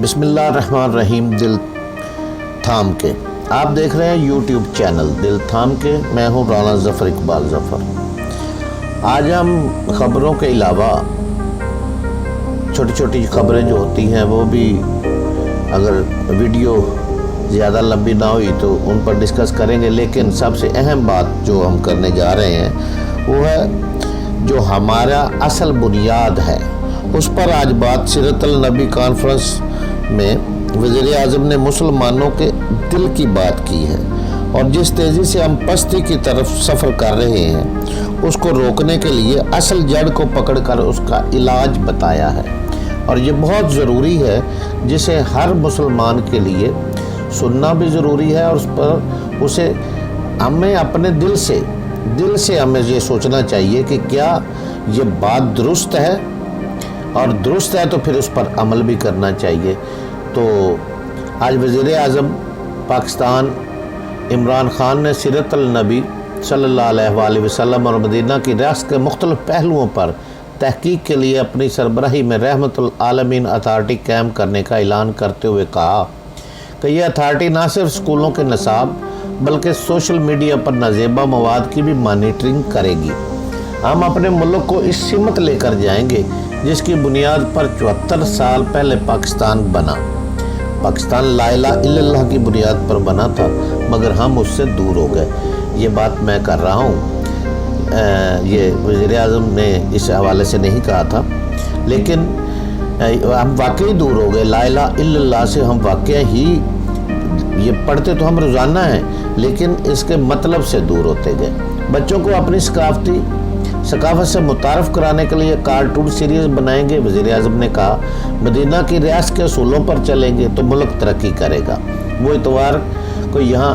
بسم اللہ الرحمن الرحیم۔ دل تھام کے آپ دیکھ رہے ہیں یوٹیوب چینل دل تھام کے۔ میں ہوں رانا ظفر اقبال ظفر۔ آج ہم خبروں کے علاوہ چھوٹی چھوٹی خبریں جو ہوتی ہیں وہ بھی اگر ویڈیو زیادہ لمبی نہ ہوئی تو ان پر ڈسکس کریں گے، لیکن سب سے اہم بات جو ہم کرنے جا رہے ہیں وہ ہے جو ہمارا اصل بنیاد ہے اس پر آج بات۔ سیرت النبی کانفرنس میں وزیر اعظم نے مسلمانوں کے دل کی بات کی ہے اور جس تیزی سے ہم پستی کی طرف سفر کر رہے ہیں اس کو روکنے کے لیے اصل جڑ کو پکڑ کر اس کا علاج بتایا ہے، اور یہ بہت ضروری ہے جسے ہر مسلمان کے لیے سننا بھی ضروری ہے، اور اس پر اسے ہمیں اپنے دل سے ہمیں یہ سوچنا چاہیے کہ کیا یہ بات درست ہے، اور درست ہے تو پھر اس پر عمل بھی کرنا چاہیے۔ تو آج وزیر اعظم پاکستان عمران خان نے سیرت النبی صلی اللہ علیہ وآلہ وسلم اور مدینہ کی ریاست کے مختلف پہلوؤں پر تحقیق کے لیے اپنی سربراہی میں رحمت العالمین اتھارٹی قائم کرنے کا اعلان کرتے ہوئے کہا کہ یہ اتھارٹی نہ صرف اسکولوں کے نصاب بلکہ سوشل میڈیا پر نازیبہ مواد کی بھی مانیٹرنگ کرے گی۔ ہم اپنے ملک کو اس سمت لے کر جائیں گے جس کی بنیاد پر 74 سال پہلے پاکستان بنا۔ پاکستان لا الہ الا اللہ کی بنیاد پر بنا تھا، مگر ہم اس سے دور ہو گئے۔ یہ بات میں کر رہا ہوں، یہ وزیر اعظم نے اس حوالے سے نہیں کہا تھا، لیکن ہم واقعی دور ہو گئے لا الہ الا اللہ سے۔ ہم واقعی ہی یہ پڑھتے تو ہم روزانہ ہیں لیکن اس کے مطلب سے دور ہوتے گئے۔ بچوں کو اپنی ثقافت سے متعارف کرانے کے لیے کارٹون سیریز بنائیں گے۔ وزیر اعظم نے کہا مدینہ کی ریاست کے اصولوں پر چلیں گے تو ملک ترقی کرے گا۔ وہ اتوار کو یہاں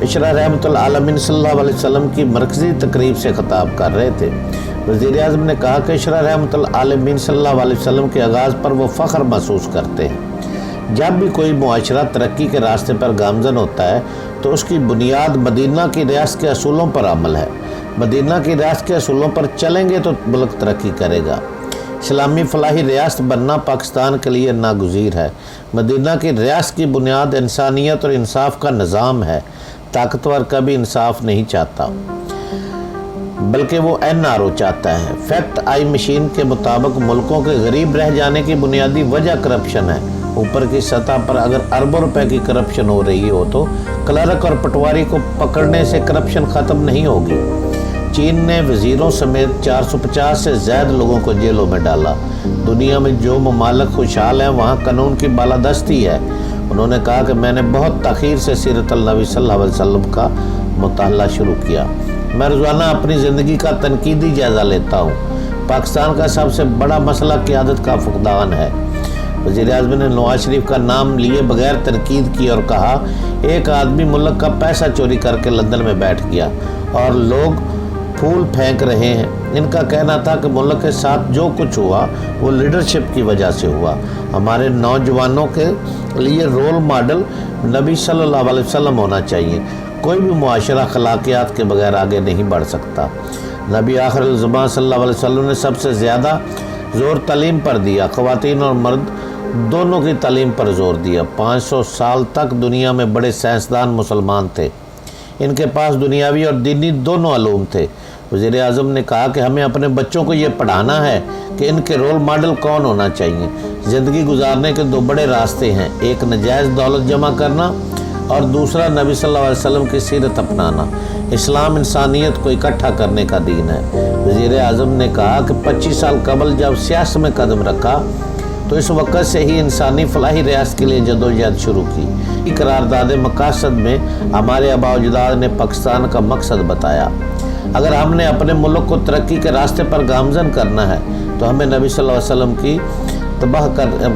عشرہ رحمت العالمین صلی اللہ علیہ وسلم کی مرکزی تقریب سے خطاب کر رہے تھے۔ وزیر اعظم نے کہا کہ عشرہ رحمت العالمین صلی اللہ علیہ وسلم کے آغاز پر وہ فخر محسوس کرتے ہیں۔ جب بھی کوئی معاشرہ ترقی کے راستے پر گامزن ہوتا ہے تو اس کی بنیاد مدینہ کی ریاست کے اصولوں پر عمل ہے۔ مدینہ کی ریاست کے اصولوں پر چلیں گے تو ملک ترقی کرے گا۔ اسلامی فلاحی ریاست بننا پاکستان کے لیے ناگزیر ہے۔ مدینہ کی ریاست کی بنیاد انسانیت اور انصاف کا نظام ہے۔ طاقتور کبھی انصاف نہیں چاہتا بلکہ وہ NRO چاہتا ہے۔ فیکٹ آئی مشین کے مطابق ملکوں کے غریب رہ جانے کی بنیادی وجہ کرپشن ہے۔ اوپر کی سطح پر اگر اربوں روپے کی کرپشن ہو رہی ہو تو کلرک اور پٹواری کو پکڑنے سے کرپشن ختم نہیں ہوگی۔ چین نے وزیروں سمیت 450 سے زائد لوگوں کو جیلوں میں ڈالا۔ دنیا میں جو ممالک خوشحال ہیں وہاں قانون کی بالادستی ہے۔ انہوں نے کہا کہ میں نے بہت تاخیر سے سیرت النبی صلی اللہ علیہ وسلم کا مطالعہ شروع کیا۔ میں روزانہ اپنی زندگی کا تنقیدی جائزہ لیتا ہوں۔ پاکستان کا سب سے بڑا مسئلہ قیادت کا فقدان ہے۔ وزیر اعظم نے نواز شریف کا نام لیے بغیر تنقید کی اور کہا ایک آدمی ملک کا پیسہ چوری کر کے لندن میں بیٹھ گیا اور لوگ پھول پھینک رہے ہیں۔ ان کا کہنا تھا کہ ملک کے ساتھ جو کچھ ہوا وہ لیڈرشپ کی وجہ سے ہوا۔ ہمارے نوجوانوں کے لیے رول ماڈل نبی صلی اللہ علیہ وسلم ہونا چاہیے۔ کوئی بھی معاشرہ اخلاقیات کے بغیر آگے نہیں بڑھ سکتا۔ نبی آخر الزمان صلی اللہ علیہ وسلم نے سب سے زیادہ زور تعلیم پر دیا۔ خواتین اور مرد دونوں کی تعلیم پر زور دیا۔ 500 سال تک دنیا میں بڑے سائنسدان مسلمان تھے۔ ان کے پاس دنیاوی اور دینی دونوں علوم تھے۔ وزیر اعظم نے کہا کہ ہمیں اپنے بچوں کو یہ پڑھانا ہے کہ ان کے رول ماڈل کون ہونا چاہیے۔ زندگی گزارنے کے دو بڑے راستے ہیں، ایک نجائز دولت جمع کرنا اور دوسرا نبی صلی اللہ علیہ وسلم کی سیرت اپنانا۔ اسلام انسانیت کو اکٹھا کرنے کا دین ہے۔ وزیر اعظم نے کہا کہ 25 سال قبل جب سیاست میں قدم رکھا تو اس وقت سے ہی انسانی فلاحی ریاست کے لیے جدوجہد شروع کی۔ قرارداد مقاصد میں ہمارے آباء و اجداد نے پاکستان کا مقصد بتایا۔ اگر ہم نے اپنے ملک کو ترقی کے راستے پر گامزن کرنا ہے تو ہمیں نبی صلی اللہ علیہ وسلم کی تباہ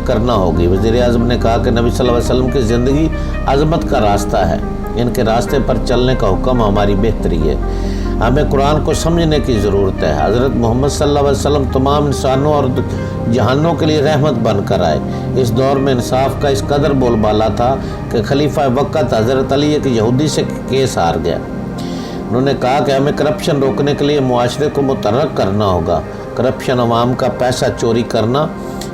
کرنا ہوگی۔ وزیر اعظم نے کہا کہ نبی صلی اللہ علیہ وسلم کی زندگی عظمت کا راستہ ہے۔ ان کے راستے پر چلنے کا حکم ہماری بہتری ہے۔ ہمیں قرآن کو سمجھنے کی ضرورت ہے۔ حضرت محمد صلی اللہ علیہ وسلم تمام انسانوں اور جہانوں کے لیے رحمت بن کر آئے۔ اس دور میں انصاف کا اس قدر بول بالا تھا کہ خلیفہ وقت حضرت علی ایک یہودی سے کیس ہار گیا۔ انہوں نے کہا کہ ہمیں کرپشن روکنے کے لیے معاشرے کو متحرک کرنا ہوگا۔ کرپشن عوام کا پیسہ چوری کرنا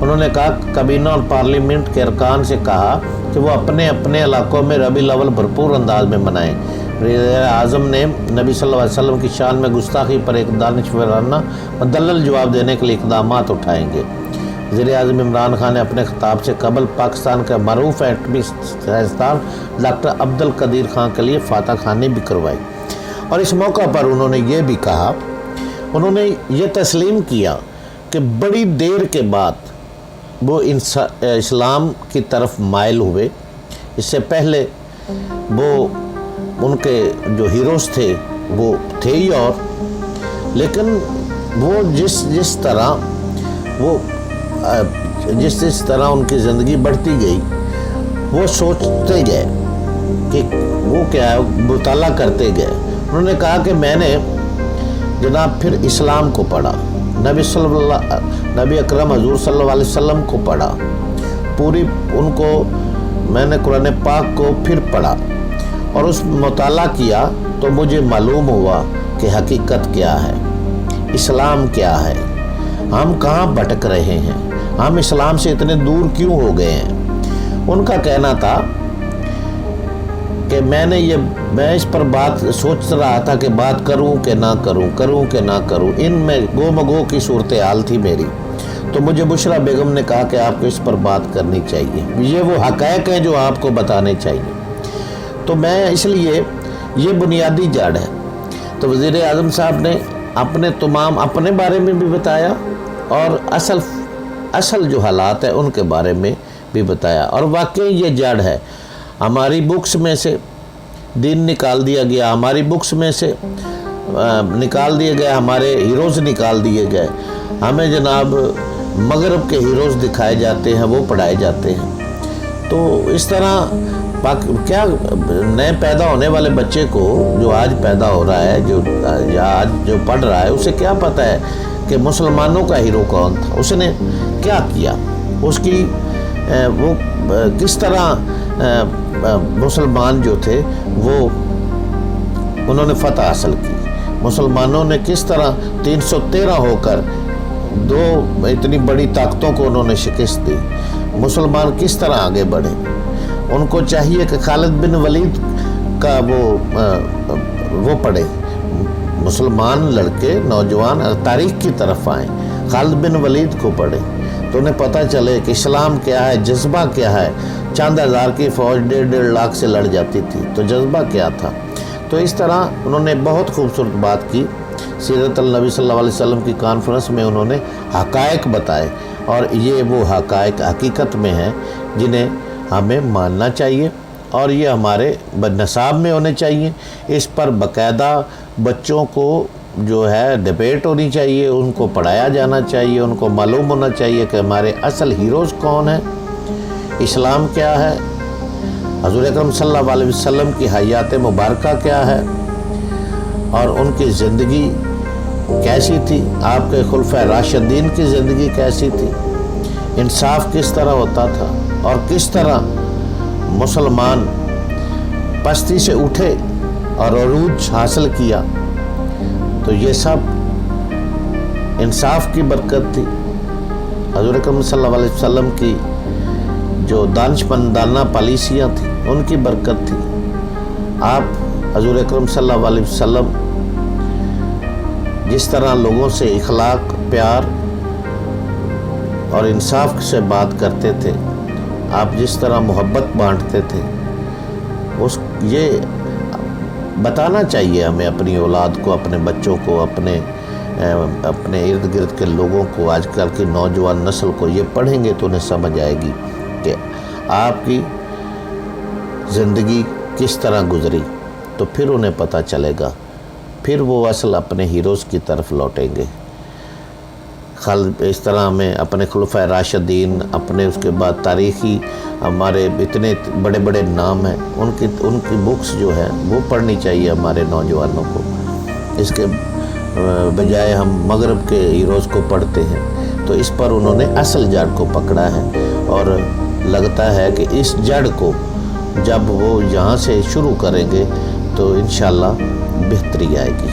انہوں نے کہا کابینہ اور پارلیمنٹ کے ارکان سے کہا کہ وہ اپنے اپنے علاقوں میں ربیع الاول بھرپور انداز میں منائیں۔ وزیر اعظم نے نبی صلی اللہ علیہ وسلم کی شان میں گستاخی پر ایک دانشورانہ مدلل جواب دینے کے لیے اقدامات اٹھائیں گے۔ وزیر اعظم عمران خان نے اپنے خطاب سے قبل پاکستان کا معروف ایٹمی سائنسدان ڈاکٹر عبد القدیر خان کے لیے فاتح خوانی بھی کروائی، اور اس موقع پر انہوں نے یہ بھی کہا، انہوں نے یہ تسلیم کیا کہ بڑی دیر کے بعد وہ اسلام کی طرف مائل ہوئے۔ اس سے پہلے وہ ان کے جو ہیروز تھے وہ تھے ہی، اور لیکن وہ جس طرح ان کی زندگی بڑھتی گئی، وہ سوچتے گئے کہ وہ کیا ہے، مطالعہ کرتے گئے۔ انہوں نے کہا کہ میں نے جناب پھر اسلام کو پڑھا، نبی اکرم حضور صلی اللہ علیہ وسلم کو پڑھا، پوری ان کو میں نے قرآن پاک کو پھر پڑھا، اور اس مطالعہ کیا تو مجھے معلوم ہوا کہ حقیقت کیا ہے، اسلام کیا ہے، ہم کہاں بھٹک رہے ہیں، ہم اسلام سے اتنے دور کیوں ہو گئے ہیں۔ ان کا کہنا تھا کہ میں اس پر بات سوچ رہا تھا کہ بات کروں کہ نہ کروں، ان میں گو مگو کی صورتحال تھی میری، تو مجھے بشرا بیگم نے کہا کہ آپ کو اس پر بات کرنی چاہیے، یہ وہ حقائق ہیں جو آپ کو بتانے چاہیے۔ تو میں اس لیے یہ بنیادی جڑ ہے۔ تو وزیر اعظم صاحب نے اپنے بارے میں بھی بتایا، اور اصل جو حالات ہیں ان کے بارے میں بھی بتایا، اور واقعی یہ جڑ ہے۔ ہماری بکس میں سے دین نکال دیا گیا، ہماری بکس میں سے نکال دیے گئے، ہمارے ہیروز نکال دیے گئے، ہمیں جناب مغرب کے ہیروز دکھائے جاتے ہیں، وہ پڑھائے جاتے ہیں۔ تو اس طرح کیا نئے پیدا ہونے والے بچے کو جو آج پیدا ہو رہا ہے، جو پڑھ رہا ہے، اسے کیا پتہ ہے کہ مسلمانوں کا ہیرو کون تھا، اس نے کیا کیا، اس کی وہ کس طرح مسلمان جو تھے وہ انہوں نے فتح حاصل کی، مسلمانوں نے کس طرح 313 ہو کر دو اتنی بڑی طاقتوں کو انہوں نے شکست دی، مسلمان کس طرح آگے بڑھے۔ ان کو چاہیے کہ خالد بن ولید کا وہ پڑھے، مسلمان لڑکے نوجوان تاریخ کی طرف آئیں، خالد بن ولید کو پڑھے تو انہیں پتہ چلے کہ اسلام کیا ہے، جذبہ کیا ہے۔ چند ہزار کی فوج 1.5 لاکھ سے لڑ جاتی تھی، تو جذبہ کیا تھا۔ تو اس طرح انہوں نے بہت خوبصورت بات کی۔ سیرت النبی صلی اللہ علیہ وسلم کی کانفرنس میں انہوں نے حقائق بتائے، اور یہ وہ حقائق حقیقت میں ہیں جنہیں ہمیں ماننا چاہیے، اور یہ ہمارے نصاب میں ہونے چاہیے۔ اس پر باقاعدہ بچوں کو جو ہے ڈبیٹ ہونی چاہیے، ان کو پڑھایا جانا چاہیے، ان کو معلوم ہونا چاہیے کہ ہمارے اصل ہیروز کون ہیں، اسلام کیا ہے، حضور اکرم صلی اللہ علیہ وسلم کی حیات مبارکہ کیا ہے، اور ان کی زندگی کیسی تھی، آپ کے خلفائے راشدین کی زندگی کیسی تھی، انصاف کس طرح ہوتا تھا، اور کس طرح مسلمان پستی سے اٹھے اور عروج حاصل کیا۔ تو یہ سب انصاف کی برکت تھی، حضور اکرم صلی اللہ علیہ وسلم کی جو دانشمندانہ پالیسیاں تھیں ان کی برکت تھی۔ آپ حضور اکرم صلی اللہ علیہ وسلم جس طرح لوگوں سے اخلاق، پیار اور انصاف سے بات کرتے تھے، آپ جس طرح محبت بانٹتے تھے، یہ بتانا چاہیے ہمیں اپنی اولاد کو، اپنے بچوں کو، اپنے ارد گرد کے لوگوں کو، آج کل کی نوجوان نسل کو۔ یہ پڑھیں گے تو انہیں سمجھ آئے گی کہ آپ کی زندگی کس طرح گزری، تو پھر انہیں پتہ چلے گا، پھر وہ اصل اپنے ہیروز کی طرف لوٹیں گے۔ اس طرح ہمیں اپنے خلفائے راشدین، اپنے اس کے بعد تاریخی ہمارے اتنے بڑے بڑے نام ہیں، ان کی بکس جو ہے وہ پڑھنی چاہیے ہمارے نوجوانوں کو۔ اس کے بجائے ہم مغرب کے ہیروز کو پڑھتے ہیں، تو اس پر انہوں نے اصل جڑ کو پکڑا ہے، اور لگتا ہے کہ اس جڑ کو جب وہ یہاں سے شروع کریں گے تو انشاءاللہ بہتری آئے گی۔